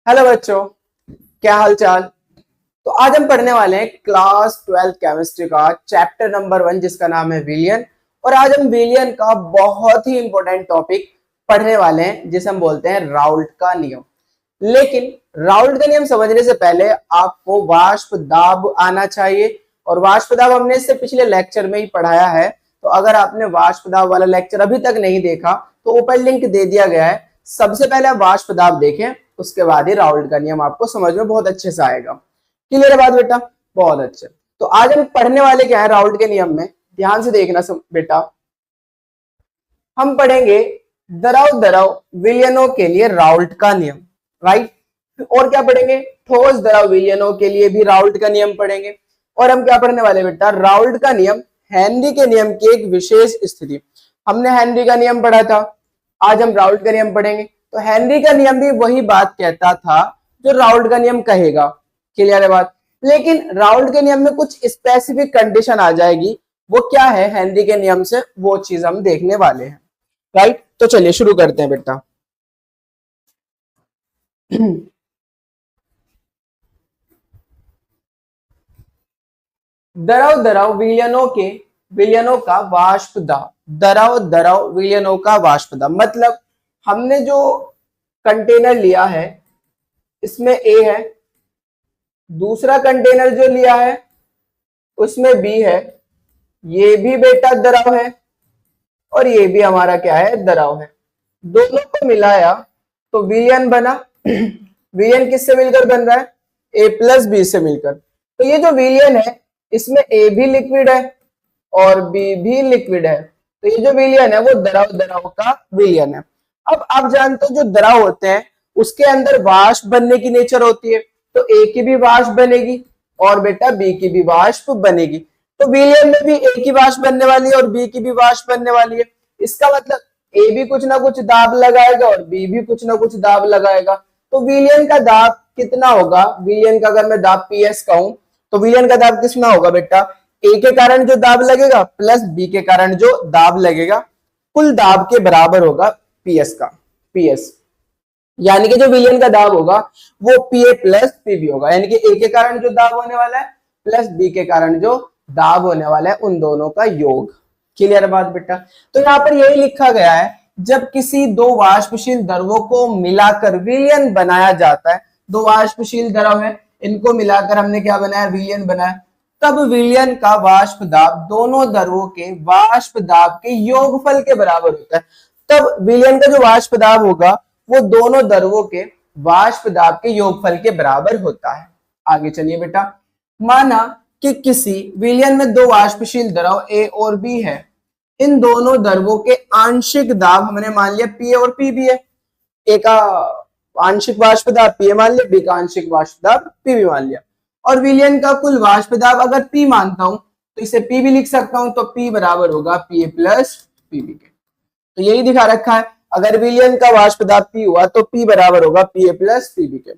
Hello बच्चों, क्या हाल चाल। तो आज हम पढ़ने वाले हैं क्लास 12 केमिस्ट्री का चैप्टर नंबर 1 जिसका नाम है विलियन। और आज हम विलियन का बहुत ही इंपॉर्टेंट टॉपिक पढ़ने वाले हैं जिसे हम बोलते हैं राउल्ट का नियम। लेकिन राउल्ट का नियम समझने से पहले आपको वाष्प दाब आना चाहिए। और वाष्प दाब हमने इससे पिछले लेक्चर में ही पढ़ाया है, तो अगर आपने वाष्प दाब वाला लेक्चर अभी तक नहीं देखा तो ऊपर लिंक दे दिया गया है। सबसे पहले आप वाष्प दाब देखें, उसके बाद ही राउल्ट का नियम आपको समझ में बहुत अच्छे से आएगा। क्लियर है बात बेटा? बहुत अच्छे। तो आज हम पढ़ने वाले क्या है राउल्ट के नियम में, ध्यान से देखना बेटा। हम पढ़ेंगे द्रव द्रव विलयनों के लिए राउल्ट का नियम, राइट। और क्या पढ़ेंगे? ठोस द्रव विलयनों के लिए भी राउल्ट का नियम पढ़ेंगे। और हम क्या पढ़ने वाले बेटा? राउल्ट का नियम हेनरी के नियम की एक विशेष स्थिति। हमने हेनरी का नियम पढ़ा था, आज हम राउल्ट का नियम पढ़ेंगे। तो हेनरी का नियम भी वही बात कहता था जो राउल्ट का नियम कहेगा। क्लियर है बात? लेकिन राउल्ट के नियम में कुछ स्पेसिफिक कंडीशन आ जाएगी। वो क्या है हेनरी के नियम से, वो चीज हम देखने वाले हैं, राइट। तो चलिए शुरू करते हैं बेटा। द्रव द्रव विलयनों का वाष्प दाब। द्रव द्रव विलयनों का वाष्प दाब मतलब हमने जो कंटेनर लिया है इसमें A है, दूसरा कंटेनर जो लिया है उसमें B है, ये भी बेटा द्रव है और ये भी हमारा क्या है? द्रव है। दोनों को मिलाया तो विलयन बना। विलयन किससे मिलकर बन रहा है? A प्लस B से मिलकर। तो ये जो विलयन है इसमें A भी लिक्विड है और B भी लिक्विड है। तो ये जो विलयन है वो द्रव द्रव का विलयन है। अब आप जानते हो जो द्रव होते हैं उसके अंदर वाष्प बनने की नेचर होती है, तो A की भी वाष्प बनेगी और बेटा B की भी वाष्प बनेगी। तो विलयन में भी A की वाष्प बनने वाली है और B की भी वाष्प बनने वाली है। इसका मतलब A भी कुछ ना कुछ दाब लगाएगा और B भी कुछ ना कुछ दाब लगाएगा। तो विलयन का दाब कितना होगा? विलयन का अगर मैं दाब PS कहूं तो विलयन का दाब कितना होगा बेटा? A के कारण जो दाब लगेगा प्लस B के कारण जो दाब लगेगा, कुल दाब के बराबर होगा PS का। PS यानी कि जो विलयन का दाब होगा वो PA प्लस PB होगा। यानी कि A के कारण जो दाब होने वाला है प्लस B के कारण जो दाब होने वाला है, उन दोनों का योग। क्लियर बात बेटा? तो यहाँ पर यही लिखा गया है, जब किसी दो वाष्पशील द्रवों को मिलाकर विलयन बनाया जाता है, दो वाष्पशील द्रव है इनको मिलाकर हमने क्या बनाया? विलयन बनाया। तब विलयन का वाष्प दाब दोनों द्रवों के वाष्प दाब के योगफल के बराबर होता है। तब विलयन का जो वाष्प दाब होगा वो दोनों द्रवों के वाष्प दाब के योगफल के बराबर होता है। आगे चलिए बेटा। माना कि किसी विलयन में दो वाष्पशील द्रव A और B है। इन दोनों द्रवों के आंशिक दाब हमने मान लिया PA और PB है। A का आंशिक वाष्प दाब PA मान लिया, B का आंशिक वाष्प दाब PB मान लिया। और विलयन का कुल वाष्प दाब अगर P मानता हूं तो इसे P भी लिख सकता हूं, तो P बराबर होगा PA प्लस PB के। तो यही दिखा रखा है, अगर विलयन का वाष्प दाब P हुआ तो P बराबर होगा PA प्लस PB के।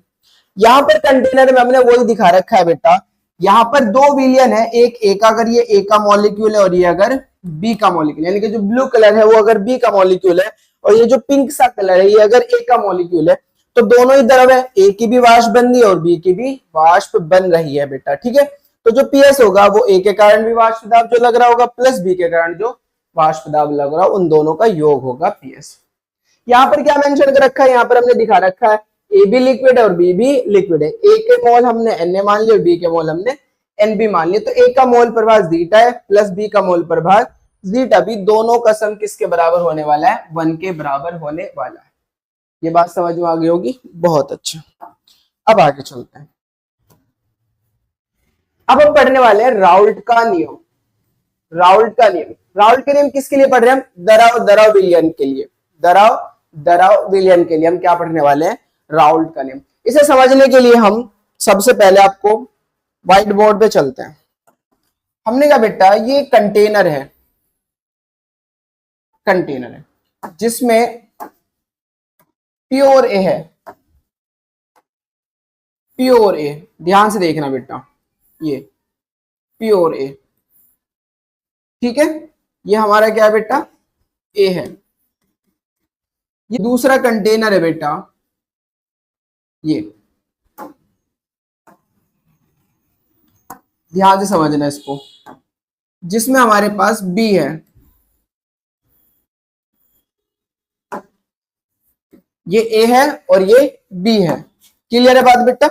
यहाँ पर कंटेनर में हमने वही दिखा रखा है बेटा। यहाँ पर दो विलयन है, एक A का, अगर ये A का मॉलिक्यूल है और ये अगर B का मॉलिक्यूल, यानी कि जो ब्लू कलर है वो अगर B का मॉलिक्यूल है और ये जो पिंक सा कलर है ये अगर A का मॉलिक्यूल है, तो दोनों ही द्रव है, A की भी वाष्प बन रही है और B की भी वाष्प बन रही है बेटा। ठीक है, तो जो PS होगा वो A के कारण भी वाष्प दाब जो लग रहा होगा प्लस B के कारण जो वाष्प दाब लग रहा, उन दोनों का योग होगा PS। यहाँ पर क्या मेंशन कर रखा है? यहाँ पर हमने दिखा रखा है A भी लिक्विड है और B भी लिक्विड है। A के मोल हमने Na मान लिया और B के मोल हमने Nb मान लिया। तो A का मोल प्रभाव जीटा है प्लस B का मोल प्रभाव जीटा भी, दोनों का सम किसके बराबर होने वाला है? 1 के बराबर होने वाला है। ये बात समझ में आ गई होगी? बहुत अच्छा। अब आगे चलते हैं। अब हम पढ़ने वाले हैं राउल्ट का नियम। राउल्ट का नियम, राउल्ट का नियम किसके लिए पढ़ रहे हैं हम? द्रव द्रव विलयन के लिए। द्रव द्रव विलयन के लिए हम क्या पढ़ने वाले हैं? राउल्ट का नियम। इसे समझने के लिए हम सबसे पहले आपको व्हाइट बोर्ड पे चलते हैं। हमने कहा बेटा ये कंटेनर है, कंटेनर है जिसमें प्योर A है, प्योर A। ध्यान से देखना बेटा, ये प्योर A, ठीक है। ये हमारा क्या है बेटा? A है। ये दूसरा कंटेनर है बेटा, ये ध्यान से समझना इसको, जिसमें हमारे पास B है, ये A है और ये B है। क्लियर है बात बेटा?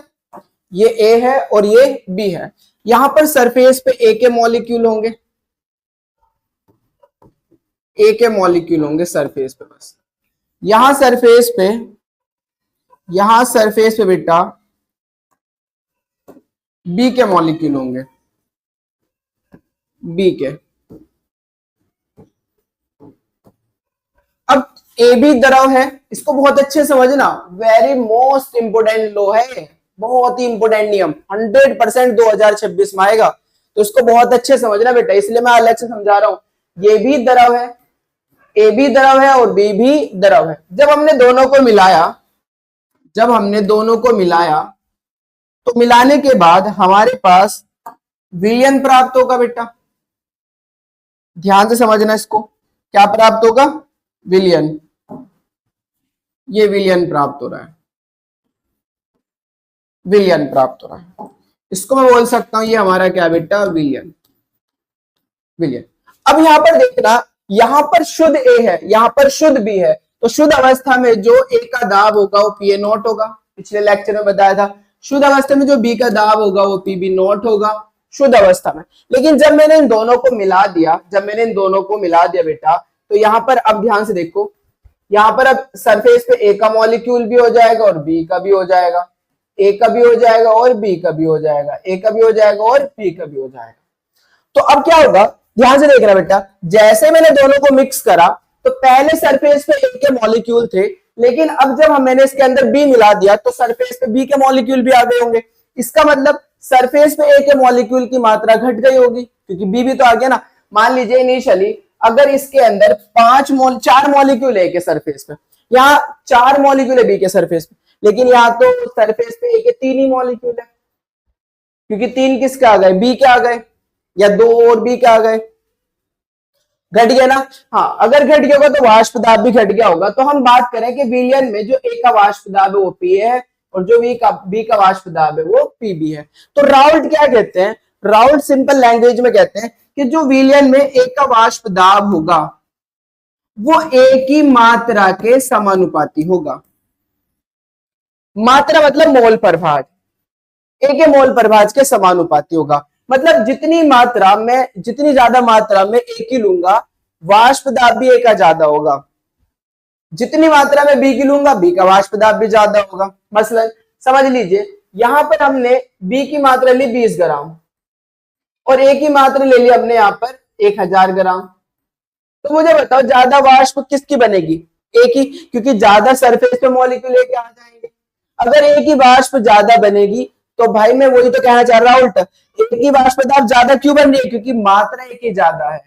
ये A है और ये B है। यहां पर सरफेस पे A के मॉलिक्यूल होंगे, A के मॉलिक्यूल होंगे सरफेस पे। बस यहां सरफेस पे, यहां सरफेस पे बेटा B के मॉलिक्यूल होंगे, B के। अब ए भी द्रव है, इसको बहुत अच्छे से समझना, वेरी मोस्ट इंपोर्टेंट लॉ है, बहुत ही इंपोर्टेंट नियम, 100% 2026 में आएगा, तो इसको बहुत अच्छे से समझना बेटा, इसलिए मैं अलग से समझा रहा हूं। ये भी द्रव है, ए भी द्रव है और बी भी द्रव है। जब हमने दोनों को मिलाया, जब हमने दोनों को मिलाया, तो मिलाने के बाद हमारे पास विलयन प्राप्त होगा बेटा। ध्यान से समझना इसको, क्या प्राप्त होगा? विलयन। ये विलयन प्राप्त हो रहा है, विलयन प्राप्त हो रहा है। इसको मैं बोल सकता हूं ये हमारा क्या बेटा? विलयन, विलयन। अब यहां पर देखना, यहां पर शुद्ध ए है, यहां पर शुद्ध बी है, तो शुद्ध अवस्था में जो ए का दाब होगा वो पी ए नॉट होगा, पिछले लेक्चर में बताया था। शुद्ध अवस्था में जो बी का दाब होगा वो पी बी नॉट होगा, शुद्ध अवस्था में। लेकिन जब मैंने इन दोनों को मिला दिया, जब मैंने इन दोनों को मिला दिया बेटा, तो यहां पर अब ध्यान से देखो, यहां पर अब सरफेस पे ए का मॉलिक्यूल भी हो जाएगा और बी का भी हो जाएगा, ए का भी हो जाएगा और बी का भी हो जाएगा, ए का भी हो जाएगा और बी का भी हो जाएगा। तो अब क्या होगा, ध्यान से देखना बेटा, जैसे मैंने दोनों को मिक्स करा, तो पहले सरफेस पे ए के मॉलिक्यूल थे, लेकिन अब जब मैंने इसके अंदर बी मिला दिया, तो सरफेस पे बी के मॉलिक्यूल भी आ गए होंगे। इसका मतलब सरफेस पे ए के मॉलिक्यूल की मात्रा घट गई होगी, क्योंकि बी भी तो आ गया ना। मान लीजिए इनिशियली अगर इसके अंदर 4 मॉलिक्यूल है के सरफेस पे, यहाँ 4 मॉलिक्यूल है बी के सरफेस पे, लेकिन यहाँ तो सरफेस पे ए के 3 ही मॉलिक्यूल है, क्योंकि 3 किसके आ गए? बी के आ गए, या 2 और बी के आ गए। घट गया ना? हाँ, अगर घट गया होगा तो वाष्प दाब भी घट गया होगा। तो हम बात करें कि विलयन में जो ए का वाष्प दाब है वो पी है, और जो बी का वाष्प दाब है वो पीबी है। तो राउल्ट क्या कहते हैं? राउल्ट सिंपल लैंग्वेज में कहते हैं कि जो विलयन में ए का वाष्प दाब होगा वो ए की मात्रा के समानुपाती होगा। मात्रा मतलब मोल प्रभाज, ए के मोल प्रभाज के समानुपाती होगा। मतलब जितनी मात्रा में, जितनी ज्यादा मात्रा में ए की लूंगा, वाष्प दाब भी ए का ज्यादा होगा। जितनी मात्रा में बी की लूंगा, बी का वाष्प दाब भी ज्यादा होगा। मसलन समझ लीजिए, यहां पर हमने बी की मात्रा ली 20 ग्राम और ए की मात्रा ले ली हमने यहां पर 1000 ग्राम। तो मुझे बताओ ज्यादा वाष्प किसकी बनेगी? ए की, क्योंकि ज्यादा सरफेस पे मॉलिक्यूल लेके आ जाएंगे। अगर ए की वाष्प ज्यादा बनेगी, तो भाई मैं वही तो कहना चाह रहा हूं, उल्टा ए की वाष्प दाब ज्यादा क्यों बन रही है? क्योंकि मात्रा ए की ज्यादा है।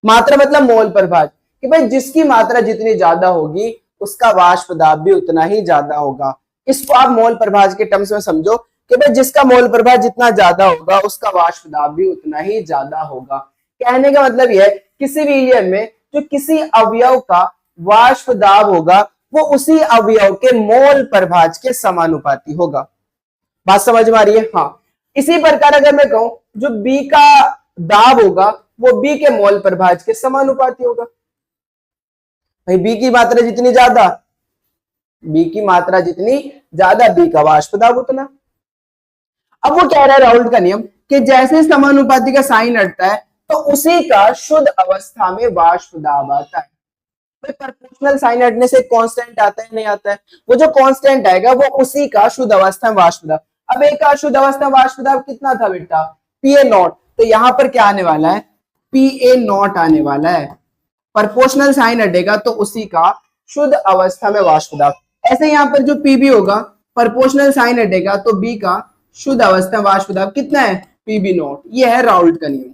मात्रा मतलब मोल प्रभाज, कि भाई जिसकी मात्रा जितनी ज्यादा होगी उसका वाष्प दाब भी उतना ही ज्यादा होगा। इसको आप मोल प्रभाज के टर्म्स में समझो कि भाई जिसका मोल प्रभाज जितना ज्यादा होगा उसका वाष्प दाब भी उतना ही ज्यादा होगा। कहने का मतलब यह है, किसी विलयन में जो किसी अवयव का वाष्प दाब होगा वो उसी अवयव के मोल प्रभाज के समानुपाती होगा। बात समझ में आ रही है? हाँ। इसी प्रकार अगर मैं कहूं जो बी का दाब होगा वो बी के मोल प्रभाज के समानुपाती होगा। भाई बी की मात्रा जितनी ज्यादा, बी की मात्रा जितनी ज्यादा, बी का वाष्प दाब उतना। अब वो कह रहा है राउल्ट का नियम कि जैसे समानुपाती का साइन हटता है तो उसी का शुद्ध अवस्था में वाष्प दाब आता है। प्रोपोर्शनल साइन हटने से कांस्टेंट आता है, नहीं आता है? वो जो कांस्टेंट आएगा वो उसी का शुद्ध अवस्था में वाष्प दाब। अब एक का शुद्ध अवस्था वाष्प दाब कितना था बेटा? P A not. तो यहां पर क्या आने वाला है? पी ए नॉट आने वाला है। प्रोपोर्शनल साइन हटेगा तो उसी का शुद्ध अवस्था में वाष्प दाब। ऐसे यहां पर जो पीबी होगा, प्रोपोर्शनल साइन हटेगा तो बी का शुद्ध अवस्था वाष्प दाब कितना है? PB naught. ये है राउल्ट का नियम,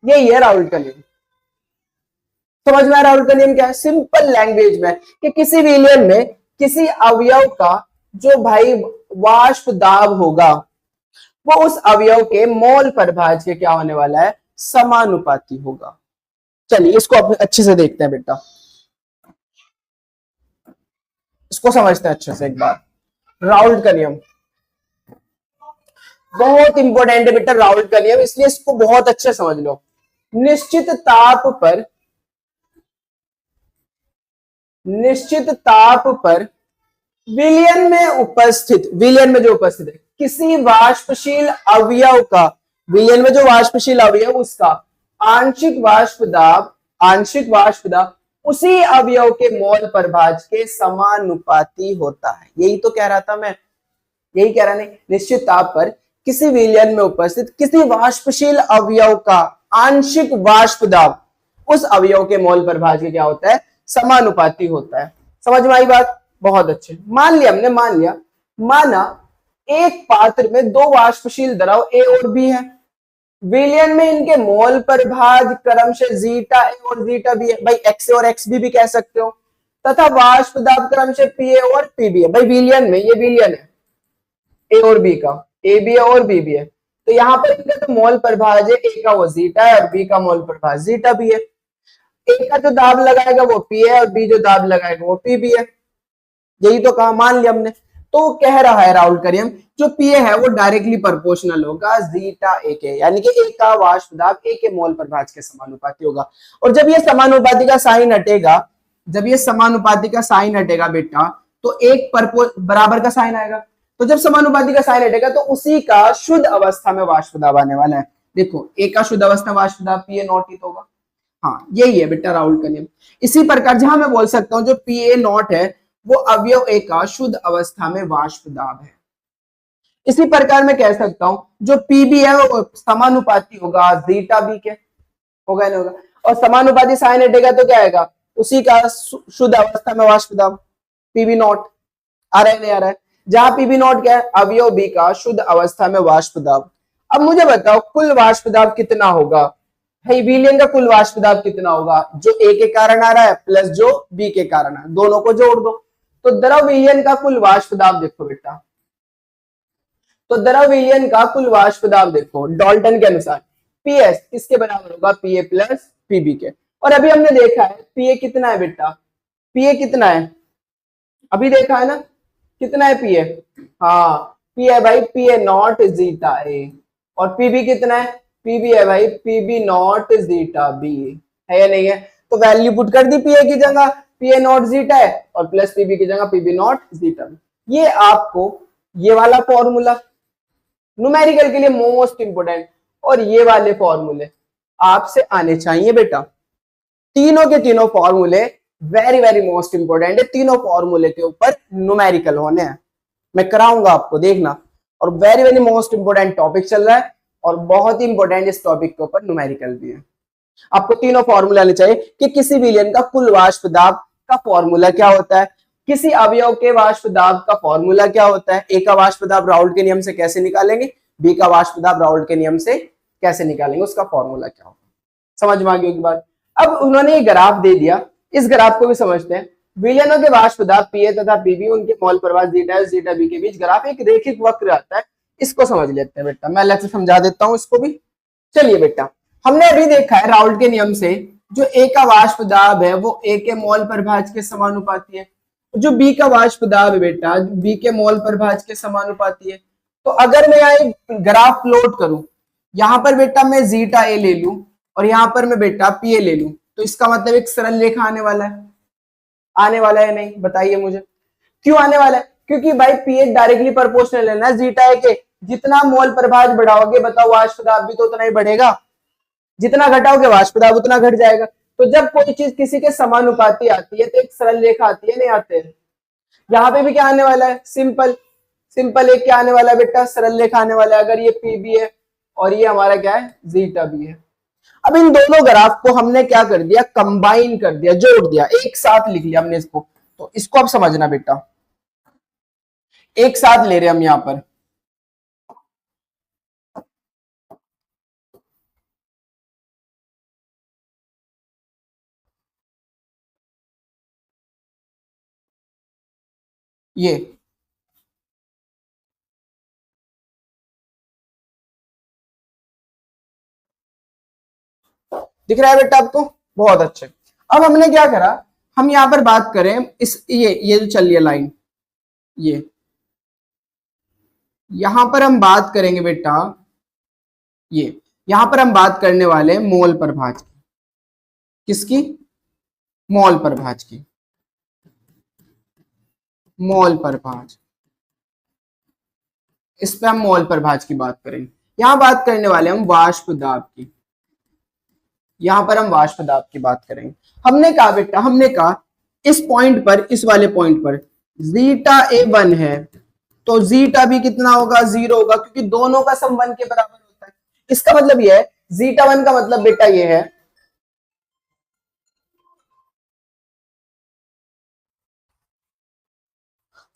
यही है राउल्ट का नियम। समझ में आ रहा है राउल्ट का नियम क्या है? सिंपल लैंग्वेज में कि किसी विलयन में किसी अवयव का जो भाई वाष्प दाब होगा वो उस अवयव के मोल प्रभाज के क्या होने वाला है? समानुपाती होगा। चलिए इसको अच्छे से देखते हैं बेटा, इसको समझते हैं अच्छे से एक बार। राउल्ट का नियम, बहुत इंपॉर्टेंट है बेटा राउल्ट का नियम, इसलिए इसको बहुत अच्छे समझ लो। निश्चित ताप पर विलयन में जो उपस्थित है किसी वाष्पशील अवयव का, विलयन में जो वाष्पशील अवयव उसका आंशिक वाष्प दाब उसी अवयव के मोल प्रभाज के समानुपाती होता है। यही तो कह रहा था मैं, यही कह रहा नहीं, निश्चित ताप पर किसी विलयन में उपस्थित किसी वाष्पशील अवयव का आंशिक वाष्प दाब उस अवयव के मोल प्रभाज के क्या होता है, समानुपाती होता है। समझ में आई बात? बहुत अच्छे। मान लिया हमने, माना एक पात्र में दो वाष्पशील द्रव ए और बी है, विलयन में इनके मोल प्रभाज क्रमशः जीटा ए और जीटा बी है, भाई एक्स ए और एक्स बी भी कह सकते हो, तथा वाष्प दाब क्रमशः पी ए और पी बी है। भाई विलयन में, ये विलयन है ए और बी का, ए बी है और बी भी है, तो यहाँ पर इनका तो मोल प्रभाज है, ए का वो जीटा है और बी का मोल प्रभाज जीटा भी है। ए का जो दाब लगाएगा वो पी है और बी जो दाब लगाएगा वो पी बी है। यही तो कहा, मान लिया हमने। तो कह रहा है राउल्ट का नियम, जो पी है वो डायरेक्टली प्रोपोर्शनल होगा जीटा ए के, यानी कि ए का वाष्प दाब ए के मोल प्रभाज के समानुपाती होगा। और जब ये समानुपाती का साइन हटेगा, बेटा, तो एक बराबर का साइन आएगा। तो जब समानुपाती का साइन हटेगा तो उसी का शुद्ध अवस्था में वाष्प दाब आने वाला है। देखो ए का शुद्ध अवस्था वाष्प दाब पी ए नॉट ही तो होगा। हाँ, यही है बेटा राउल्ट का नियम। इसी प्रकार जहां मैं बोल सकता हूं जो पी ए नॉट है वो अवयव ए का शुद्ध अवस्था में वाष्प दाब है। इसी प्रकार मैं कह सकता हूं जो पीबी है वो समानुपाती होगा जीटा बी के, होगा नहीं होगा, और समानुपाती साइन हटेगा तो क्या आएगा, उसी का शुद्ध अवस्था में वाष्प दाब पीबी नॉट। आ रहा है नहीं आ रहा है? जहां पीबी नॉट क्या है, अवयव बी का शुद्ध अवस्था में वाष्प दाब। अब मुझे बताओ कुल वाष्प दाब कितना होगा? भाई विलयन का कुल वाष्प दाब कितना होगा, जो ए के कारण आ रहा है प्लस जो बी के कारण है, दोनों को जोड़ दो। तो द्रव विलयन का कुल वाष्प दाब देखो बेटा, तो द्रव विलयन का कुल वाष्प दाब देखो डाल्टन के अनुसार पीएस किसके बराबर होगा, पीए प्लस पीबी के। और अभी हमने देखा है पीए कितना है बेटा, पीए कितना है, अभी देखा है ना कितना है पीए, हाँ पीए भाई पीए नॉट जीटा ए, और पीबी कितना है, पीबी है भाई पीबी नॉट जीटा बी, है या नहीं है? तो वैल्यू पुट कर दी पीए की जगह, पीए नॉट जीटा है और प्लस पीबी की जगह पीबी नॉट जीटा बी। ये आपको ये वाला फॉर्मूला न्यूमेरिकल के लिए मोस्ट इंपोर्टेंट, और ये वाले फॉर्मूले आपसे आने चाहिए बेटा। तीनों के तीनों फॉर्मूले वेरी वेरी मोस्ट इंपोर्टेंट है, तीनों फॉर्मूले के ऊपर न्यूमेरिकल होने हैं, मैं कराऊंगा आपको देखना। और very very most important topic चल रहा है और बहुत ही इंपोर्टेंट इस टॉपिक के ऊपर न्यूमेरिकल भी है। आपको तीनों फॉर्मूला आने चाहिए कि किसी विलयन का कुल वाष्प दाब का फॉर्मूला क्या होता है, किसी अवयव के वाष्प दाब का फॉर्मूला क्या होता है, ए का वाष्प दाब राउल्ट के नियम से कैसे निकालेंगे, बी का वाष्प दाब राउल्ट के नियम से कैसे निकालेंगे, उसका फॉर्मूला क्या होगा। समझ में आ गई होगी बात। अब उन्होंने ये ग्राफ दे दिया, इस ग्राफ को भी समझते हैं। विलयनों के वाष्प दाब पीए तथा पीबी उनके मोल प्रवाह जीटा और जीटा बी के बीच ग्राफ एक रेखिक वक्र आता है, इसको समझ लेते हैं बेटा। मैं अलग से समझा देता हूं इसको भी। चलिए बेटा, हमने अभी देखा है राउल्ट के नियम से जो ए का वाष्प दाब है वो ए के मोल प्रभाज के समानुपाती है, जो बी का वाष्प दाब है बेटा बी के मोल प्रभाज के समानुपाती है। तो अगर मैं यहाँ एक ग्राफ प्लॉट करूं, यहां पर बेटा मैं जीटा ए ले लूं और यहां पर मैं बेटा पी ए ले लूं, तो इसका मतलब एक सरल रेखा आने वाला है, आने वाला है नहीं, बताइए मुझे क्यों आने वाला है? क्योंकि भाई पी ए डायरेक्टली प्रोपोर्शनल है ना जीटा ए के, जितना मोल प्रभाज बढ़ाओगे बताओ वाष्प दाब भी तो उतना ही बढ़ेगा, जितना घटाओगे वाष्प दाब उतना घट जाएगा। तो जब कोई चीज किसी के समानुपाती आती है तो एक सरल रेखा आती है, नहीं आते हैं। यहाँ पे भी क्या आने वाला है, सिंपल एक क्या आने वाला है बेटा, सरल रेखा आने वाला है। अगर ये पी बी है और ये हमारा क्या है जीटा बी है। अब इन दोनों ग्राफ को हमने क्या कर दिया, कंबाइन कर दिया, जोड़ दिया, एक साथ लिख लिया हमने इसको। तो इसको अब समझना बेटा, एक साथ ले रहे हम यहां पर। ये दिख रहा है बेटा आपको, बहुत अच्छे। अब हमने क्या करा, हम यहां पर बात करें इस ये जो चल रही है लाइन, ये यहां पर हम बात करेंगे बेटा, ये यहां पर हम बात करने वाले हैं मोल प्रभाज की। किसकी? मोल प्रभाज की। मोल प्रभाज, इस पे हम मोल प्रभाज की बात करेंगे। यहां बात करने वाले हम वाष्प दाब की। यहां पर हम वाष्प दाब की बात करेंगे। हमने कहा बेटा, हमने कहा इस पॉइंट पर, इस वाले पॉइंट पर जीटा ए 1 है, तो जीटा भी कितना होगा? 0 होगा, क्योंकि दोनों का सम 1 के बराबर होता है। इसका मतलब यह है, जीटा 1 का मतलब बेटा ये है,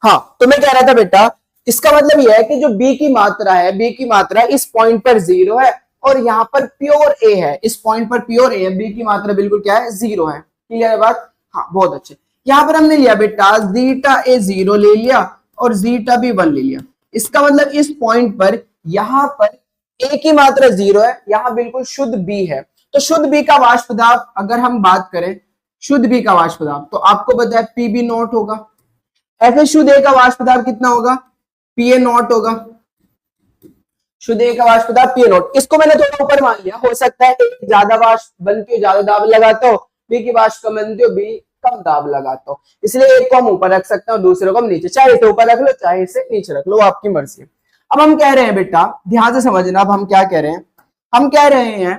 हाँ तो मैं कह रहा था बेटा, इसका मतलब यह है कि जो बी की मात्रा है, बी की मात्रा इस पॉइंट पर 0 है और यहां पर प्योर ए है, इस पॉइंट पर प्योर ए है, बी की मात्रा बिल्कुल क्या है? 0 है। क्लियर है बात? हाँ बहुत अच्छे। यहां पर हमने लिया बेटा जीटा ए 0 ले लिया और जीटा बी 1 ले लिया। इसका मतलब इस पॉइंट पर, यहां पर ए की मात्रा 0 है, यहां बिल्कुल शुद्ध बी है। तो शुद्ध बी का वाष्प दाब अगर हम बात करें, शुद्ध बी का वाष्प दाब, तो आपको पता है पीबी नॉट होगा। ऐसे शुद्ध ए का वाष्प दाब कितना होगा? पीए नॉट होगा। शुद्ध ए का वाष्प दाब पीए नॉट। इसको मैंने थोड़ा ऊपर मान लिया, हो सकता है ए ज्यादा वाष्प बनती हो, ज्यादा दाब लगाता हो, बी की वाष्प कम बनती हो, बी कम दाब लगाता हो, इसलिए एक को हम ऊपर रख सकते हैं और दूसरे को हम नीचे, चाहे इसे ऊपर रख लो चाहे इसे नीचे रख लो, आपकी मर्जी। अब हम कह रहे हैं बेटा, ध्यान से समझना, अब हम क्या कह रहे हैं? हम कह रहे हैं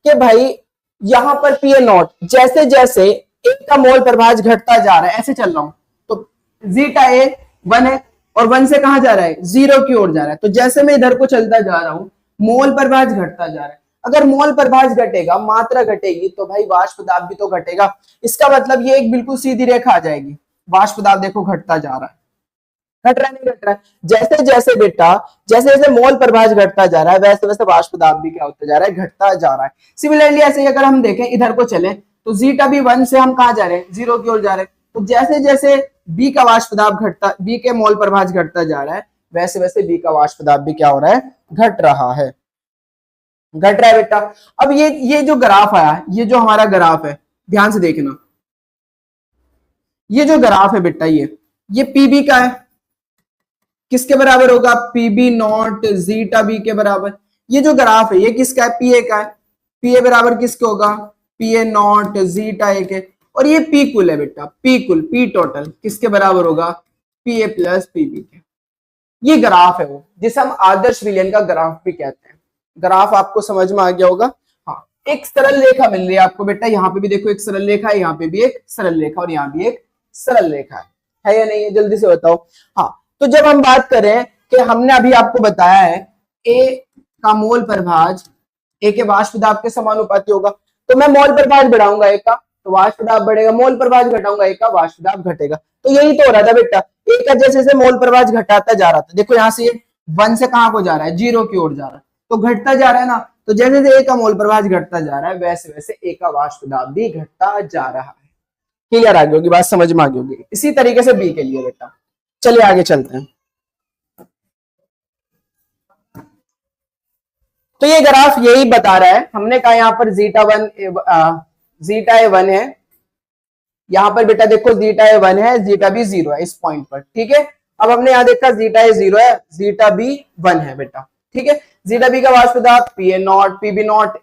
कि भाई यहां पर पीए नॉट, जैसे जैसे एक का मोल प्रभाज घटता जा रहा है, ऐसे चल रहा हूं, तो जीटा ए 1 है और 1 से कहां जा रहा है? 0 की ओर जा रहा है। तो जैसे मैं इधर को चलता जा रहा हूं, मोल प्रभाज घटता जा रहा है। अगर मोल प्रभाज घटेगा, मात्रा घटेगी, तो भाई वाष्प दाब भी तो घटेगा। इसका मतलब ये एक बिल्कुल सीधी रेखा आ जाएगी। वाष्प दाब देखो घटता जा रहा है, घट रहा है नहीं घट रहा है? जैसे जैसे बेटा, जैसे जैसे मोल प्रभाज घटता जा रहा है, वैसे वैसे वाष्प दाब भी क्या होता जा रहा है? घटता जा रहा है। सिमिलरली ऐसे ही अगर हम देखें, इधर को चले, तो जीटा भी 1 से हम कहां जा रहे हैं? 0 की ओर जा रहे हैं। तो जैसे जैसे बी का वाष्प दाब घटता, बी के मोल प्रभाज घटता जा रहा है, वैसे वैसे बी का वाष्प दाब भी क्या हो रहा है? घट रहा है, घट रहा है बेटा। अब ये जो ग्राफ आया, ये जो हमारा ग्राफ है, ध्यान से देखना, ये जो ग्राफ है बेटा, ये पीबी का है, किसके बराबर होगा? पीबी नॉट जीटा बी के बराबर। ये जो ग्राफ है ये किसका है? पीए का है। पीए बराबर किसके होगा? पीए नॉट जीटा ए के। और ये पी कुल है बेटा, पी कुल, पी टोटल किसके बराबर होगा? पीए प्लस पीबी के। ये ग्राफ है वो, जिसे हम आदर्श विलयन का ग्राफ भी कहते हैं। ग्राफ आपको समझ में आ गया होगा? हाँ, एक सरल रेखा मिल रही है आपको बेटा, यहाँ पे भी देखो एक सरल रेखा है, यहाँ पे भी एक सरल रेखा और यहाँ भी एक सरल रेखा है या नहीं है? जल्दी से बताओ। हाँ, तो जब हम बात करें कि हमने अभी आपको बताया है ए का मोल प्रभाज ए के वाष्प दाब के समानुपाती होगा, तो मैं मोल प्रभाज बढ़ाऊंगा ए का तो वाष्प दाब बढ़ेगा, मोल प्रभाज घटाऊंगा ए का वाष्प दाब घटेगा। तो यही तो हो रहा था बेटा, ए का जैसे जैसे मोल प्रभाज घटाता जा रहा था, देखो यहाँ से 1 से कहां को जा रहा है? 0 की ओर जा रहा है, तो घटता जा रहा है ना। तो जैसे जैसे ए का मोल प्रभाज घटता जा रहा है, वैसे वैसे ए का वाष्प दाब भी घटता जा रहा है। क्लियर आ गई होगी बात, समझ में आ गई होगी। इसी तरीके से बी के लिए बेटा, चलिए आगे चलते हैं। तो ये ग्राफ यही बता रहा है, हमने कहा यहाँ पर जीटा ए 1 है, यहां पर बेटा देखो जीटा ए 1 है, जीटा बी 0 है इस पॉइंट पर, ठीक है। अब हमने यहाँ देखा जीटा ए 0 है, जीटा बी 1 है बेटा, ठीक है। जीटा बी का वाष्प दाब पीए नॉट पीबी नॉट,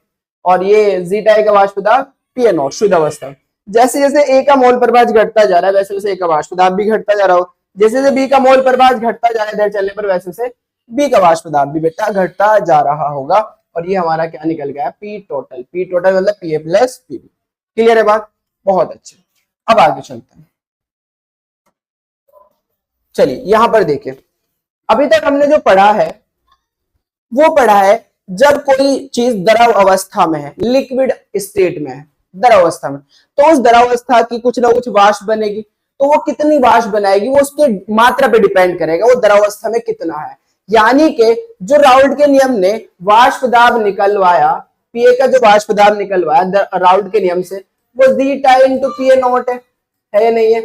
और ये जीटा ए का वाष्प दाब पीए नॉट शुद्ध अवस्था। जैसे जैसे ए का मोल प्रभाज घटता जा रहा है, वैसे वैसे ए का वाष्प दाब भी घटता जा रहा हो। जैसे जैसे बी का मोल प्रभाज घटता जा रहा है इधर चलने पर, वैसे वैसे बी का वाष्प दाब भी बेटा घटता जा रहा होगा। और ये हमारा क्या निकल गया? P total. पी टोटल मतलब पीए प्लस पीबी। क्लियर है बात? बहुत अच्छे। अब आगे चलते हैं। चलिए यहां पर देखिए, अभी तक हमने जो पढ़ा है वो पढ़ा है जब कोई चीज द्रव अवस्था में है, लिक्विड स्टेट में है, द्रव अवस्था में, तो उस द्रव अवस्था की कुछ ना कुछ वाष्प बनेगी। तो वो कितनी वाष्प बनाएगी वो उसके मात्रा पे डिपेंड करेगा, वो द्रव अवस्था में कितना है। यानी कि जो राउल्ट के नियम ने वाष्प दाब निकलवाया, पीए का जो वाष्प दाब निकलवाया राउल्ट के नियम से, वो जीटा इंटू पीए नॉट है या नहीं है?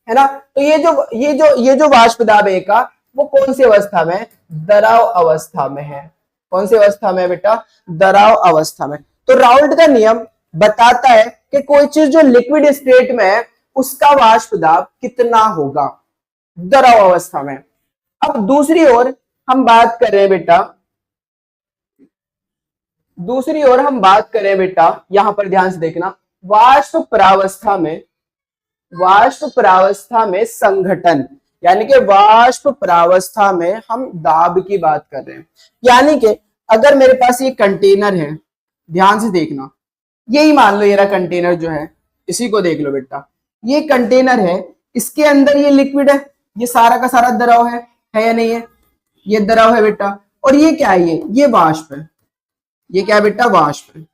है ना। तो ये जो वाष्प दाब है का, वो कौन सी अवस्था में? द्रव अवस्था में है। कौन सी अवस्था में बेटा? द्रव अवस्था में। तो राउल्ट का नियम बताता है कि कोई चीज जो लिक्विड स्टेट में है उसका वाष्प दाब कितना होगा द्रव अवस्था में। अब दूसरी ओर हम बात कर रहे हैं बेटा, दूसरी ओर हम बात करें बेटा, यहां पर ध्यान से देखना, वाष्प प्रावस्था में, वाष्प प्रावस्था में संघटन, यानी कि वाष्प प्रावस्था में हम दाब की बात कर रहे हैं। यानी कि अगर मेरे पास ये कंटेनर है, ध्यान से देखना, यही मान लो, ये रहा कंटेनर जो है, इसी को देख लो बेटा, ये कंटेनर है, इसके अंदर ये लिक्विड है, ये सारा का सारा द्रव है या नहीं है? ये द्रव है बेटा, और ये क्या है? ये वाष्प है। ये क्या है बेटा? वाष्प है।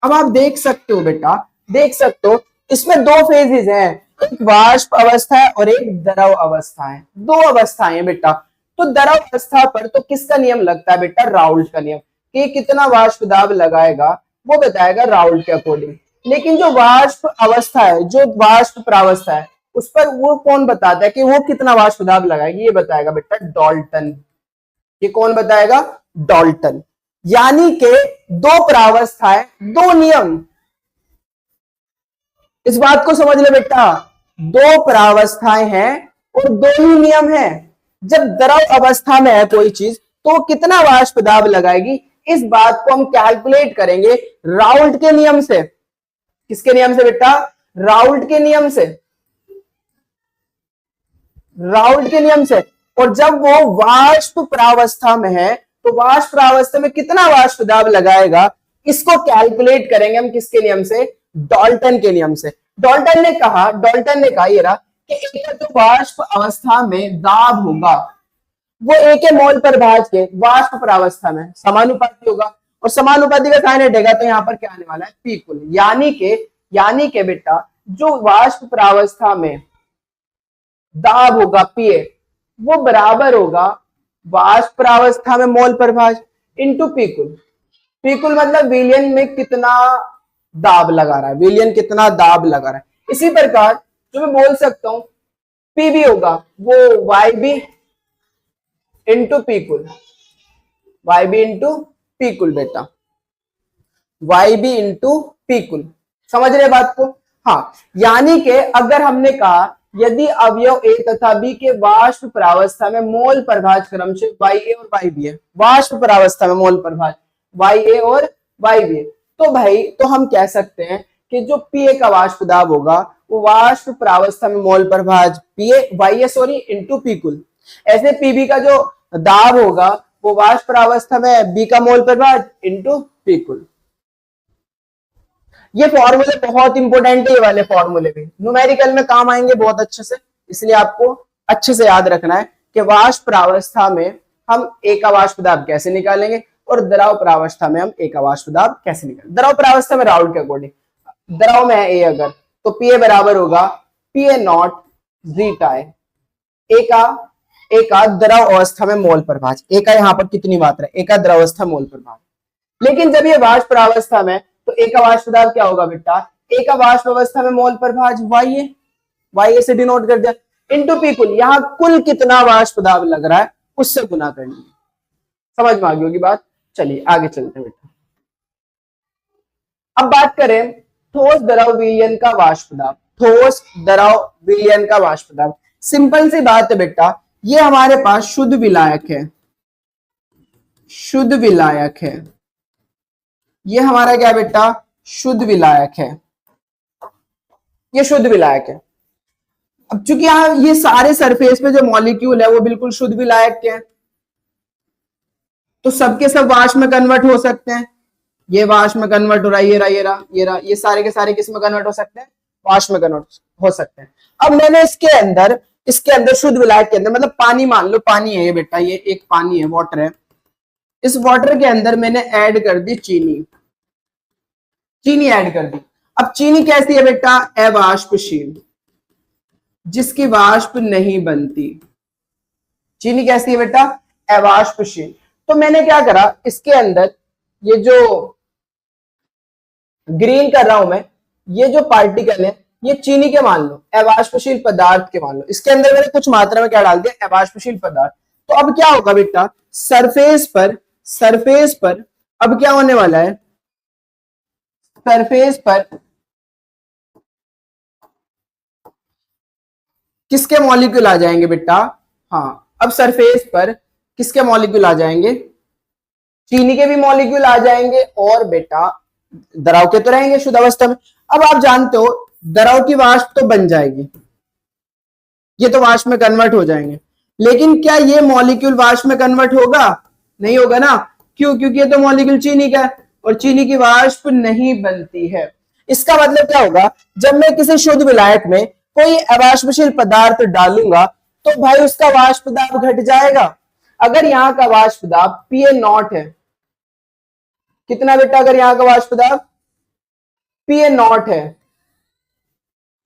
अब आप देख सकते हो बेटा, देख सकते हो, इसमें दो फेजेस हैं, एक वाष्प अवस्था है और एक द्रव अवस्था है, दो अवस्थाएं हैं बेटा। तो द्रव अवस्था पर तो किसका नियम लगता है बेटा? राउल्ट का नियम, कि कितना वाष्प दाब लगाएगा वो बताएगा राउल्ट के अकॉर्डिंग। लेकिन जो वाष्प अवस्था है, जो वाष्प प्रावस्था है, उस पर वो कौन बताता है कि वो कितना वाष्प दाब लगाएगी? ये बताएगा बेटा डाल्टन। ये कौन बताएगा? डाल्टन। यानी कि दो प्रावस्थाएं, दो नियम, इस बात को समझ ले बेटा, दो प्रावस्थाएं हैं और दो ही नियम है। जब द्रव अवस्था में है कोई चीज तो कितना वाष्प दाब लगाएगी, इस बात को हम कैलकुलेट करेंगे राउल्ट के नियम से। किसके नियम से बेटा? राउल्ट के नियम से, राउल्ट के नियम से। और जब वो वाष्प प्रावस्था में है तो वाष्प प्रावस्था में कितना वाष्प दाब लगाएगा, इसको कैलकुलेट करेंगे हम किसके नियम से? डाल्टन के नियम से। डाल्टन ने कहा ये रहा कि एक जो वाष्प अवस्था में दाब होगा वो एक मोल पर भाज के वाष्प प्रावस्था में समानुपाती होगा, और समानुपाती का साइन हटेगा तो यहां पर क्या आने वाला है? पी कुल। यानी के बेटा जो वाष्प प्रावस्था में दाब होगा पीए, वो बराबर होगा वाष्प प्रावस्था में मोल पर भाज इंटू पी कुल। पी कुल मतलब विलयन में कितना दाब लगा रहा है, विलयन कितना दाब लगा रहा है। इसी प्रकार जो मैं बोल सकता हूं पी भी होगा वो वाई बी इंटू पी कुल, वाई बी इंटू पी कुल बेटा, वाई बी इंटू पी कुल। समझ रहे बात को? हाँ, यानी कि अगर हमने कहा यदि अवयव ए तथा बी के वाष्प प्रावस्था में मोल प्रभाज क्रमशः वाई ए और वाई बी है, वाष्प प्रावस्था में मोल प्रभाज वाई ए और वाई बी है, तो भाई तो हम कह सकते हैं कि जो पी ए का वाष्प दाब होगा वो वाष्प प्रावस्था में मोल प्रभाज P A Y A sorry into P कुल। ऐसे पीबी का जो दाब होगा वो वाष्प प्रावस्था में बी का मोल प्रभाज इंटू पी कुल। ये फॉर्मूले बहुत इंपॉर्टेंट है, ये वाले फॉर्मूले भी न्यूमेरिकल में काम आएंगे बहुत अच्छे से, इसलिए आपको अच्छे से याद रखना है कि वाष्प प्रावस्था में हम ए का वाष्प दाब कैसे निकालेंगे और द्रव प्रावस्था में हम ए का वाष्प दाब कैसे निकालेंगे। द्रव प्रावस्था में राउल्ट के अकॉर्डिंग, द्रव में है ए अगर, तो पी ए बराबर होगा पी ए नॉट जीटा है, ए का द्रव अवस्था में मोल प्रभाज, ए का यहाँ पर कितनी मात्रा है? ए का द्रव अवस्था मोल प्रभाज। लेकिन जब ये वाष्प प्रावस्था में तो ए का वाष्प दाब क्या होगा बेटा? ए का वाष्प अवस्था में मोल प्रभाज वाई ए से डिनोट कर दिया इंटू पी कुल। यहां कुल कितना वाष्प दाब लग रहा है उससे गुना करनी है। समझ में आ गई होगी बात? चलिए आगे चलते हैं बेटा। अब बात करें ठोस द्रव विलयन का वाष्प दाब, ठोस द्रव विलयन का वाष्प दाब। सिंपल सी बात है बेटा, ये हमारे पास शुद्ध विलायक है, शुद्ध विलायक है, ये हमारा क्या बेटा? शुद्ध विलायक है, ये शुद्ध विलायक है। अब चूंकि यहां ये सारे सरफेस पे जो मॉलिक्यूल है वो बिल्कुल शुद्ध विलायक के हैं, तो सबके सब वाष्प में कन्वर्ट हो सकते हैं। ये वाष्प में कन्वर्ट हो रहा है, ये सारे के सारे किस में कन्वर्ट हो सकते हैं? वाष्प में कन्वर्ट हो सकते हैं। अब मैंने इसके अंदर शुद्ध विलायक के अंदर, मतलब पानी, मान लो पानी है ये बेटा, ये एक पानी है, वाटर है, इस वाटर के अंदर मैंने ऐड कर दी चीनी, चीनी ऐड कर दी। अब चीनी कैसी है बेटा? अवाष्पशील, जिसकी वाष्प नहीं बनती। चीनी कैसी है बेटा? अवाष्पशील। तो मैंने क्या करा, इसके अंदर ये जो ग्रीन कर रहा हूं मैं, ये जो पार्टिकल है ये चीनी के मान लो, अवाष्पशील पदार्थ के मान लो, इसके अंदर मैंने कुछ मात्रा में क्या डाल दिया? अवाष्पशील पदार्थ। तो अब क्या होगा बेटा? सरफेस पर अब क्या होने वाला है? सरफेस पर किसके मॉलिक्यूल आ जाएंगे बेटा? हाँ, अब सरफेस पर किसके मॉलिक्यूल आ जाएंगे? चीनी के भी मॉलिक्यूल आ जाएंगे और बेटा द्रव के तो रहेंगे शुद्ध अवस्था में। अब आप जानते हो द्रव की वाष्प तो बन जाएगी, ये तो वाष्प में कन्वर्ट हो जाएंगे, लेकिन क्या ये मॉलिक्यूल वाष्प में कन्वर्ट होगा? नहीं होगा ना। क्यों? क्योंकि ये तो मॉलिक्यूल चीनी का है और चीनी की वाष्प नहीं बनती है। इसका मतलब क्या होगा? जब मैं किसी शुद्ध विलायक में कोई अवाष्पशील पदार्थ डालूंगा तो भाई उसका वाष्प दाब घट जाएगा। अगर यहाँ का वाष्प दाब PA0 है, कितना बेटा? अगर यहाँ का वाष्प दाब PA0 है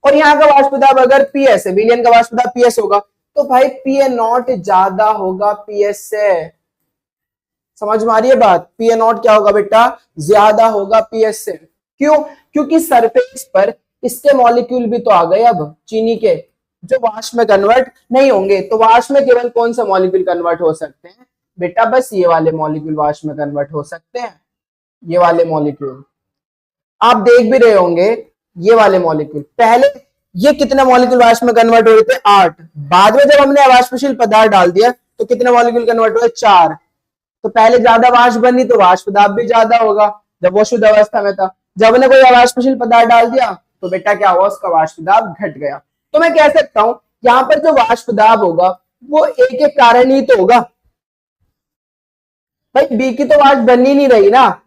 और यहाँ का वाष्प दाब अगर PS है, विलयन का वाष्प दाब PS होगा, तो भाई PA0 ज्यादा होगा PS से। समझ में आ रही है बात? PA0 क्या होगा बेटा? ज्यादा होगा PS से। क्यों? क्योंकि सरफेस पर इसके मॉलिक्यूल भी तो आ गए अब चीनी के, जो वाष्प में कन्वर्ट नहीं होंगे। तो वाष्प में केवल कौन सा मॉलिक्यूल कन्वर्ट हो सकते हैं बेटा? बस ये वाले मॉलिक्यूल वाष्प में कन्वर्ट हो सकते हैं, ये वाले मॉलिक्यूल। आप देख भी रहे होंगे ये वाले मॉलिक्यूल। पहले ये कितने मॉलिक्यूल वाष्प में कन्वर्ट हो रहे थे? 8। बाद में जब हमने अवाष्पशील पदार्थ डाल दिया तो कितने मॉलिक्यूल कन्वर्ट हुए? 4। तो पहले ज्यादा वाष्प बनी तो वाष्प दाब भी ज्यादा होगा जब वो शुद्ध अवस्था में था। जब हमने कोई अवाष्पशील पदार्थ डाल दिया तो बेटा क्या हुआ? उसका वाष्प दाब घट गया। तो मैं कह सकता हूं यहां पर जो वाष्प दाब होगा वो एक एक कारण ही तो होगा। भाई बी की तो वाष्प बन ही नहीं रही ना,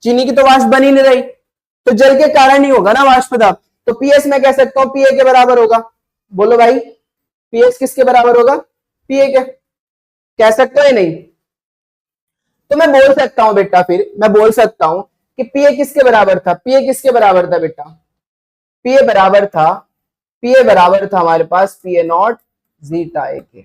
चीनी की तो वाष्प बन ही नहीं रही, तो जल के कारण ही होगा ना वाष्प दाब। तो पीएस मैं कह सकता हूं पीए के बराबर होगा। बोलो भाई, पीएस किसके बराबर होगा? पीए के। कह सकते हो या नहीं? तो मैं बोल सकता हूं बेटा, फिर मैं बोल सकता हूं कि पीए किसके बराबर था? पीए किसके बराबर था बेटा? पीए बराबर था, पीए बराबर था हमारे पास PA0 जीटा ए के।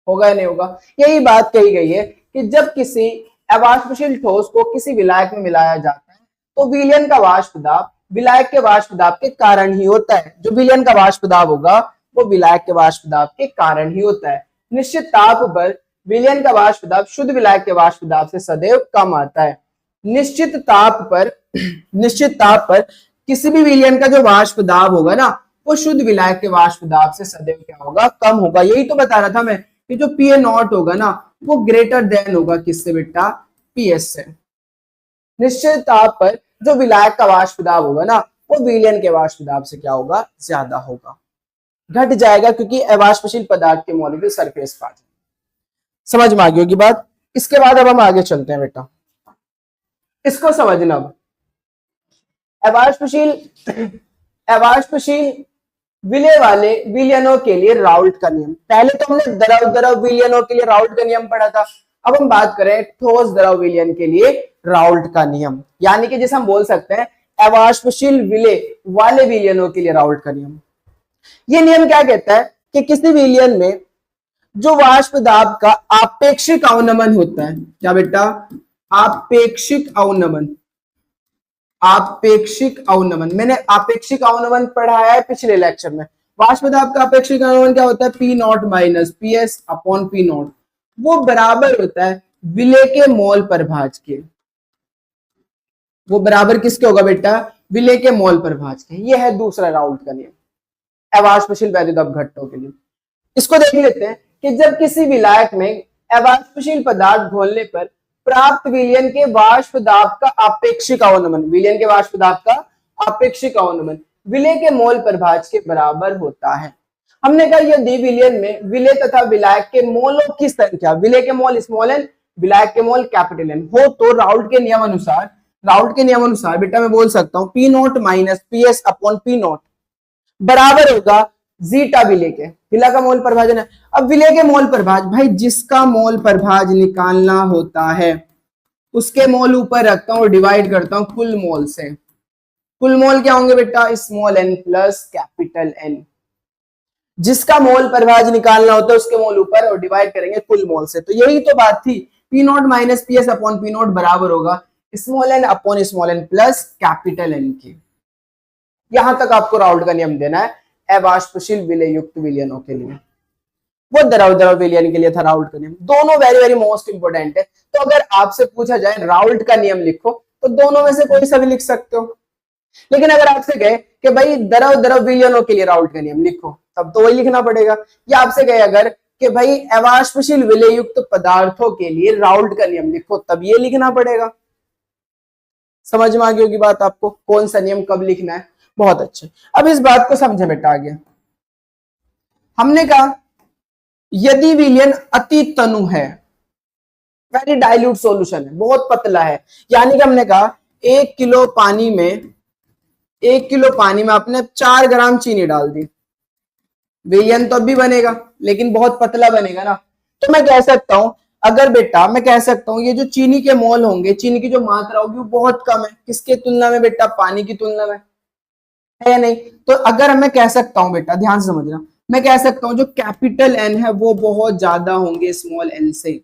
होगा या नहीं होगा? यही बात कही गई है कि जब किसी अवाष्पशील ठोस को किसी विलायक में मिलाया जाता है तो विलयन का वाष्प दाब विलायक के वाष्प दाब के कारण ही होता है। जो विलयन का वाष्प दाब होगा वो विलायक के वाष्प दाब के कारण ही होता है। निश्चित ताप पर विलयन का वाष्प दाब शुद्ध विलायक के वाष्प दाब से सदैव कम आता है। निश्चित ताप पर किसी भी विलयन का जो वाष्प दाब होगा ना वो शुद्ध विलायक के वाष्प दाब से सदैव क्या होगा? कम होगा। यही तो बता रहा था मैं कि जो PA0 होगा ना वो ग्रेटर देन होगा किससे बेटा? PS से। निश्चित ताप पर जो विलायक का वाष्प दाब होगा ना वो विलयन के वाष्प दाब से क्या होगा? ज्यादा होगा, घट जाएगा, क्योंकि अवाष्पशील पदार्थ के मॉलिक्यूल सरफेस पर आ जाएंगे। समझ में आ गई होगी बात। इसके बाद अब हम आगे चलते हैं बेटा, इसको समझना। अब अवाष्पशील विलय वाले विलयनों के लिए राउल्ट का नियम। पहले तो हमने द्रव द्रव विलयनों के लिए राउल्ट का नियम पढ़ा था, अब हम बात करें ठोस द्रव विलयन के लिए राउल्ट का नियम, यानी कि जैसे हम बोल सकते हैं अवाष्पशील विलय वाले विलयनों के लिए राउल्ट का नियम। यह नियम क्या कहता है कि किसी विलयन में जो वाष्प दाब का आपेक्षिक अवनमन होता है, क्या बेटा? आपेक्षिक अवनमन। आपेक्षिक अवनमन, मैंने आपेक्षिक अवनमन पढ़ाया है पिछले लेक्चर में। वाष्प दाब का आपेक्षिक अवनमन क्या होता है? P0 minus PS upon P0। वो बराबर होता है विलय के मोल प्रभाज के। वो बराबर किसके होगा बेटा? विलय के मोल प्रभाज के। ये है दूसरा राउल्ट का नियम अवाष्पशील वैद्युत घटकों के लिए। इसको देख लेते हैं कि जब किसी विलायक में अवाष्पशील पदार्थ घोलने पर प्राप्त विलयन के वाष्प दाब का आपेक्षिक अवनमन, विलयन के वाष्प दाब का आपेक्षिक अवनमन विलय के मोल प्रभाज के बराबर होता है। हमने कहा यदि विलयन में विलय तथा विलायक के मोलों की संख्या, विलय के मोल स्मॉल n, विलायक के मोल कैपिटल N हो, तो राउल्ट के नियम अनुसार बेटा मैं बोल सकता हूं P0 minus PS upon P0 बराबर होगा जीटा विलय के। विलय का मोल प्रभाजन है। अब विलय के मोल प्रभाज, भाई जिसका मोल प्रभाज निकालना होता है उसके मोल ऊपर रखता हूं और डिवाइड करता हूं कुल मोल से। कुल मोल क्या होंगे बेटा? Small n plus capital N। जिसका मोल प्रभाज निकालना होता है उसके मोल ऊपर और डिवाइड करेंगे कुल मोल से। तो यही तो बात थी, P0 minus PS upon P0 बराबर होगा small n upon small n plus capital N की। यहां तक आपको राउल्ट का नियम देना है अवाष्पशील विलय युक्त विलयनों के लिए। वो द्रव द्रव विलयन के लिए था राउल्ट का नियम। दोनों वेरी वेरी मोस्ट इंपोर्टेंट है। तो अगर आपसे पूछा जाए राउल्ट का नियम लिखो तो दोनों में से कोई सा भी लिख सकते हो, लेकिन अगर आपसे कहे कि भाई द्रव द्रव विलयनों के लिए राउल्ट का नियम लिखो तब तो वही लिखना पड़ेगा। या आपसे कहे अगर कि भाई अवाष्पशील विलययुक्त पदार्थों के लिए राउल्ट का नियम लिखो, तब ये लिखना पड़ेगा। समझ में आ गई होगी बात आपको, कौन सा नियम कब लिखना है। बहुत अच्छे, अब इस बात को समझे बेटा आगे। हमने कहा यदि विलयन अति तनु है, वेरी डाइल्यूट सॉल्यूशन है, बहुत पतला है, यानी कि हमने कहा 1 किलो पानी में आपने 4 ग्राम चीनी डाल दी, विलयन तो अब भी बनेगा लेकिन बहुत पतला बनेगा ना। तो मैं कह सकता हूं, अगर बेटा मैं कह सकता हूं ये जो चीनी के मोल होंगे, चीनी की जो मात्रा होगी वो बहुत कम है, किसके तुलना में बेटा, पानी की तुलना में, है या नहीं। तो अगर मैं कह सकता हूं बेटा, ध्यान से समझना, मैं कह सकता हूं जो कैपिटल एन है वो बहुत ज्यादा होंगे स्मॉल एन से।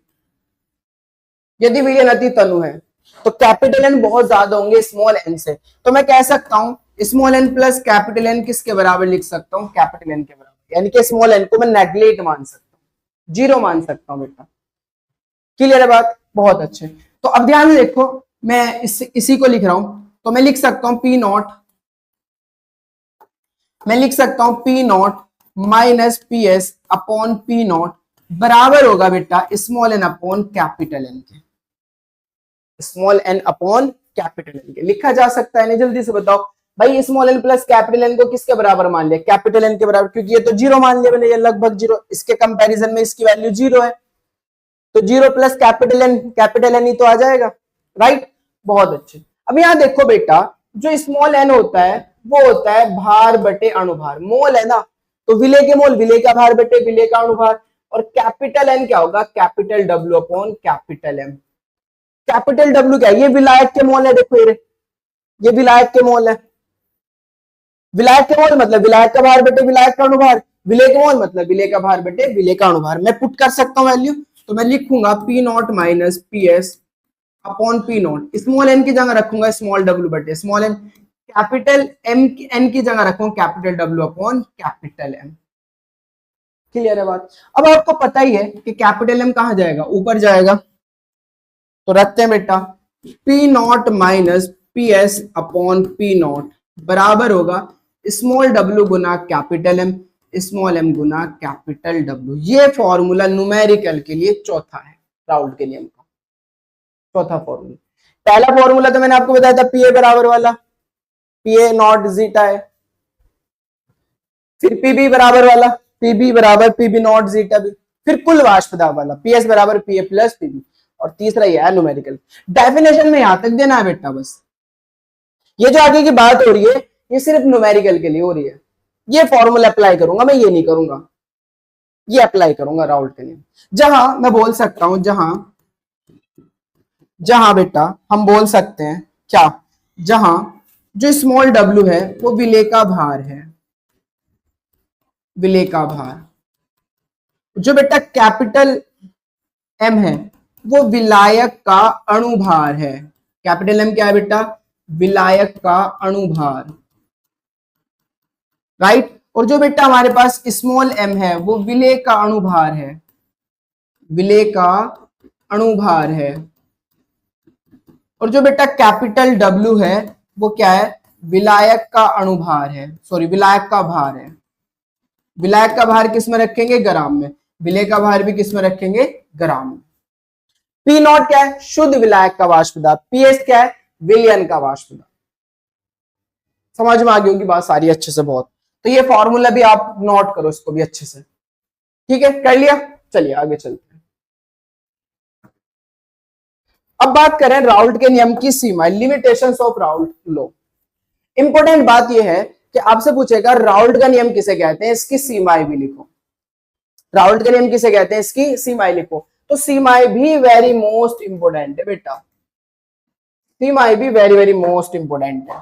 यदि विलयन अति तनु है तो कैपिटल एन बहुत ज्यादा होंगे स्मॉल एन से। तो मैं कह सकता हूं small n plus capital N किसके बराबर लिख सकता हूं, कैपिटल एन के बराबर, यानी कि स्मॉल एन को मैं नेगलेक्ट मान सकता हूं, 0 मान सकता हूं बेटा। क्लियर है बात, बहुत अच्छे। तो अब ध्यान से देखो, मैं इसी को लिख रहा हूं, तो मैं लिख सकता हूं पी नॉट, मैं लिख सकता हूं p naught minus P S upon P naught बराबर होगा बेटा small n upon capital N के, small n upon capital N के। लिखा जा सकता है नहीं, जल्दी से बताओ भाई, small n plus capital N को किसके बराबर मान लिया, कैपिटल एन के बराबर, क्योंकि ये तो 0 मान लिया मैंने, ये लगभग 0, इसके कंपैरिजन में इसकी वैल्यू 0 है, तो 0 प्लस कैपिटल एन ही तो आ जाएगा, राइट। बहुत अच्छे। अब यहां देखो बेटा, जो स्मॉल एन होता है वो होता है भार बटे अणुभार, मोल है ना, तो विलेय के मोल विलेय का भार बटे विलेय का अणुभार, और कैपिटल एन क्या होगा, capital W upon capital M. Capital W क्या है, ये विलायक के मोल है, देखो ये विलायक के मोल है, विलायक के मोल मतलब विलायक का भार बटे विलायक का अणुभार, विलेय के मोल मतलब विलेय का भार बटे विलेय का अणुभार। मैं पुट कर सकता हूं वैल्यू, तो मैं लिखूंगा P naught minus P S upon P naught, small n की जगह रखूंगा स्मॉल डब्ल्यू बटे small n, capital M N की जगह रखूंगा capital W upon capital M. Clear है बात। अब आपको पता ही है कि कैपिटल एम कहां जाएगा, ऊपर जाएगा, तो रखते हैं बेटा P naught minus P S upon P naught बराबर होगा स्मॉल डब्ल्यू गुना कैपिटल एम, स्मॉल एम गुना कैपिटल डब्ल्यू। ये फॉर्मूला न्यूमेरिकल के लिए चौथा है, राउल्ट के नियम का चौथा फॉर्मूला। पहला फॉर्मूला तो मैंने आपको बताया था पी ए बराबर वाला, पी ए नॉट जीटा है, फिर पीबी बराबर वाला, पीबी बराबर पीबी नॉट जीटा भी, फिर कुल वाष्प दाब वाला पीएस बराबर पीए प्लस पीबी, और तीसरा ये है न्यूमेरिकल। डेफिनेशन में यहां तक देना है बेटा बस, ये जो आगे की बात हो रही है ये सिर्फ न्यूमेरिकल के लिए हो रही है, ये फॉर्मूला अप्लाई करूंगा मैं, ये नहीं करूंगा, ये अप्लाई करूंगा राउल्ट के लिए। जहां मैं बोल सकता हूं, जहां बेटा हम बोल सकते हैं क्या, जहां जो स्मॉल डब्ल्यू है वो विलेय का भार है, विलेय का भार, जो बेटा कैपिटल एम है वो विलायक का अणुभार है, कैपिटल एम क्या है बेटा, विलायक का अणुभार, राइट। और जो बेटा हमारे पास स्मॉल एम है वो विलेय का अणुभार है, विलेय का अणुभार है। और जो बेटा कैपिटल डब्ल्यू है वो क्या है, विलायक का अणुभार है, सॉरी विलायक का भार है। विलायक का भार किस में रखेंगे, ग्राम में, विलेय का भार भी किस में रखेंगे, ग्राम में। पी नॉट क्या है, शुद्ध विलायक का वाष्प दाब, पीएस क्या है, विलयन का वाष्प दाब। समझ में आ गई होगी बात सारी अच्छे से बहुत। तो ये फॉर्मूला भी आप नोट करो इसको भी अच्छे से, ठीक है, कर लिया। चलिए आगे चलते हैं। अब बात करें राउल्ट के नियम की सीमा, limitations of Raoult law. Important बात यह है कि आपसे पूछेगा राउल्ट का नियम किसे कहते हैं, इसकी सीमाएं भी लिखो। राउल्ट का नियम किसे कहते हैं, इसकी सीमाएं लिखो। तो सीमाएं भी वेरी मोस्ट इंपोर्टेंट है बेटा, सीमाएं भी वेरी वेरी मोस्ट इंपोर्टेंट है।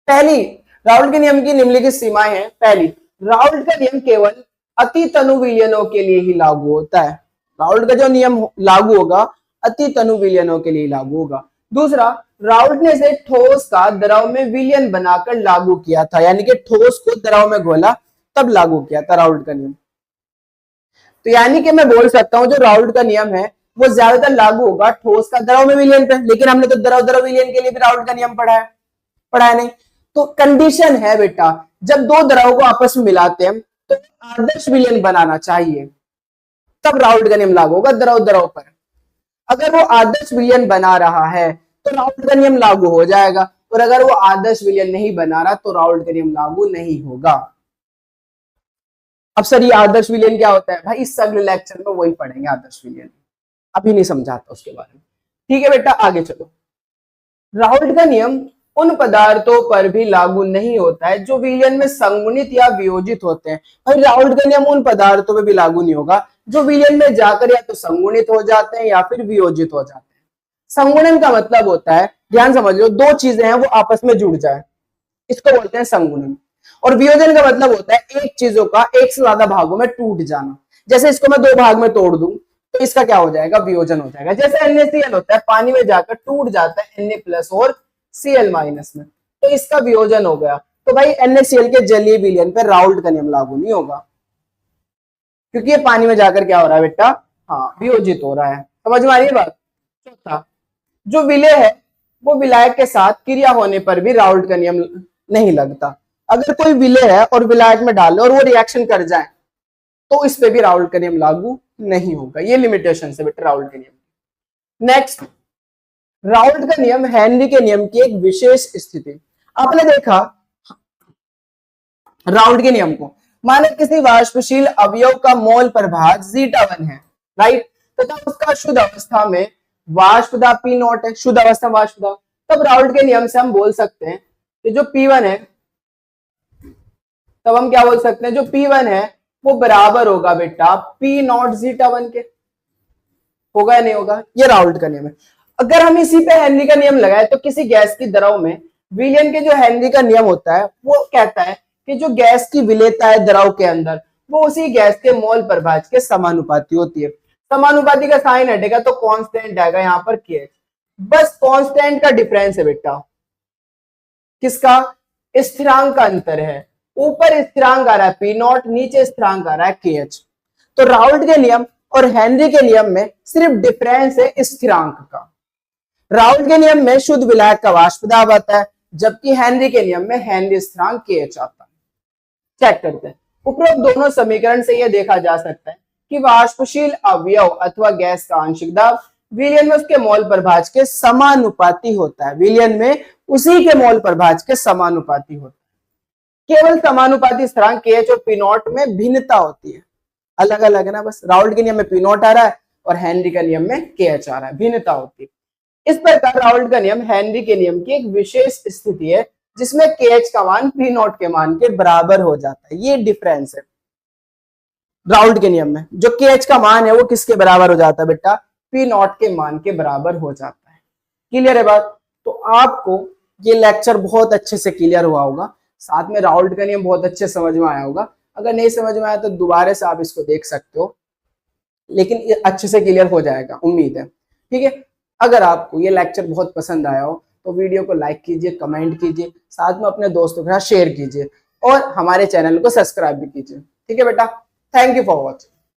पहली, राउल्ट के नियम की निम्नलिखित सीमाएं हैं। पहली, राउल्ट का नियम केवल अति तनु विलयनों के लिए ही लागू होता है। राउल्ट का जो नियम लागू होगा अति तनु विलयनों के लिए लागू होगा। दूसरा, राउल्ट ने इसे ठोस का द्रव में विलयन बनाकर लागू किया था, यानी कि ठोस को द्रव में घोला तब लागू किया था राउल्ट का नियम। तो यानी कि मैं बोल सकता हूं जो राउल्ट का नियम है वो ज्यादातर लागू होगा ठोस का द्रव में विलयन पे, लेकिन हमने तो द्रव द्रव विलयन के लिए भी राउल्ट का नियम पढ़ा है नहीं। तो कंडीशन है बेटा, जब दो द्रव को आपस में मिलाते हैं तो आदर्श विलयन बनाना चाहिए, तब राउल्ट का नियम लागू होगा द्रव द्रव पर। अगर वो आदर्श विलयन बना रहा है तो राउल्ट का नियम लागू हो जाएगा, और अगर वो आदर्श विलयन नहीं बना रहा तो राउल्ट का नियम लागू नहीं होगा। अब सर ये आदर्श विलयन क्या होता है भाई, इस अगले लेक्चर में वही पढ़ेंगे आदर्श विलयन, अभी नहीं समझाता उसके बारे में। ठीक है बेटा, आगे चलो। राउल्ट का नियम उन पदार्थों पर भी लागू नहीं होता है जो विलयन में संगुणित या वियोजित होते हैं। भाई राउल्ट का नियम उन पदार्थों पर भी लागू नहीं होगा जो विलयन में जाकर या तो संगुणित हो जाते हैं या फिर वियोजित हो जाते हैं। संगुणन का मतलब होता है, ध्यान समझ लो, दो चीजें हैं वो आपस में जुड़ जाए, इसको बोलते हैं संगुणन। और वियोजन का मतलब होता है एक चीजों का एक से ज्यादा भागों में टूट जाना। जैसे इसको मैं दो भाग में तोड़ दूं तो इसका क्या हो जाएगा, वियोजन हो जाएगा। जैसे NaCl होता है, पानी में जाकर टूट जाता है Na+ और Cl- में, तो इसका वियोजन हो गया। तो भाई NaCl के जलीय विलयन पर राउल्ट का नियम लागू नहीं होगा, क्योंकि ये पानी में जाकर क्या हो रहा है बेटा, हाँ वियोजित हो रहा है। समझ में आ रही है बात। चौथा, जो विलय है वो विलायक के साथ क्रिया होने पर भी राउल्ट का नियम नहीं लगता। अगर कोई विलय है और विलायक में डाले और वो रिएक्शन कर जाए तो इस पे भी राउल्ट का नियम लागू नहीं होगा। ये लिमिटेशन है बेटा राउल्ट के नियम। नेक्स्ट, राउल्ट का नियम हेनरी के नियम की एक विशेष स्थिति। आपने देखा राउल्ट के नियम को, माने किसी वाष्पशील अवयव का मोल प्रभाग ζ1 है, राइट, तथा उसका शुद्ध अवस्था में वाष्पदा P0 है, शुद्ध अवस्था वाष्पदा, तब राउल्ट के नियम से हम बोल सकते हैं कि जो P1 है, तब हम क्या बोल सकते हैं, जो P1 है वो बराबर होगा बेटा P0 ζ1 के। होगा या नहीं होगा, ये राउल्ट का नियम है। अगर हम इसी पे हेनरी का नियम लगाए तो किसी गैस की द्रव में विलयन के जो हेनरी का नियम होता है वो कहता है कि जो गैस की विलेयता है द्रव के अंदर वो उसी गैस के मोल प्रभाज के समानुपाती होती है। समानुपाती का साइन हटेगा तो कांस्टेंट आएगा यहाँ पर KH। बस कांस्टेंट का डिफरेंस है बेटा, किसका, स्थिरांक का अंतर है। ऊपर स्थिरांक आ रहा है P0, नीचे स्थिरांक आ रहा है KH। तो राउल्ट के नियम और हेनरी के नियम में सिर्फ डिफरेंस है स्थिरांक का। राउल्ट के नियम में शुद्ध विलायक का वाष्प दाब आता है, जबकि हेनरी के नियम में हेनरी स्थिरांक KH आता है। चेक करते हैं, उपरोक्त दोनों समीकरण से यह देखा जा सकता है कि वाष्पशील अवयव अथवा गैस का आंशिक दाब विलयन में उसके मोल प्रभाज के समानुपाती होता है। विलयन में उसी के मोल प्रभाज के समानुपाती होता है। केवल समानुपाती स्थिरांक KH और P0 में भिन्नता होती है, अलग अलग है ना। बस राउल्ट के नियम में P0 आ रहा है और हेनरी का नियम में KH आ रहा है, भिन्नता होती है। इस प्रकार राउल्ट का नियम हेनरी के नियम की एक विशेष स्थिति है जिसमें KH का मान P0 के मान के बराबर हो जाता है। ये डिफरेंस है राउल्ट के नियम में, जो KH का मान है वो किसके बराबर हो जाता है बेटा, P0 के मान के बराबर हो जाता है। क्लियर है बात। तो आपको ये लेक्चर बहुत अच्छे से क्लियर हुआ होगा, साथ में राउल्ट का नियम बहुत अच्छे समझ में आया होगा। अगर नहीं समझ में आया तो दोबारा से आप इसको देख सकते हो, लेकिन ये अच्छे से क्लियर हो जाएगा, उम्मीद है। ठीक है, अगर आपको ये लेक्चर बहुत पसंद आया हो तो वीडियो को लाइक कीजिए, कमेंट कीजिए, साथ में अपने दोस्तों के साथ शेयर कीजिए और हमारे चैनल को सब्सक्राइब भी कीजिए। ठीक है बेटा, थैंक यू फॉर वॉचिंग।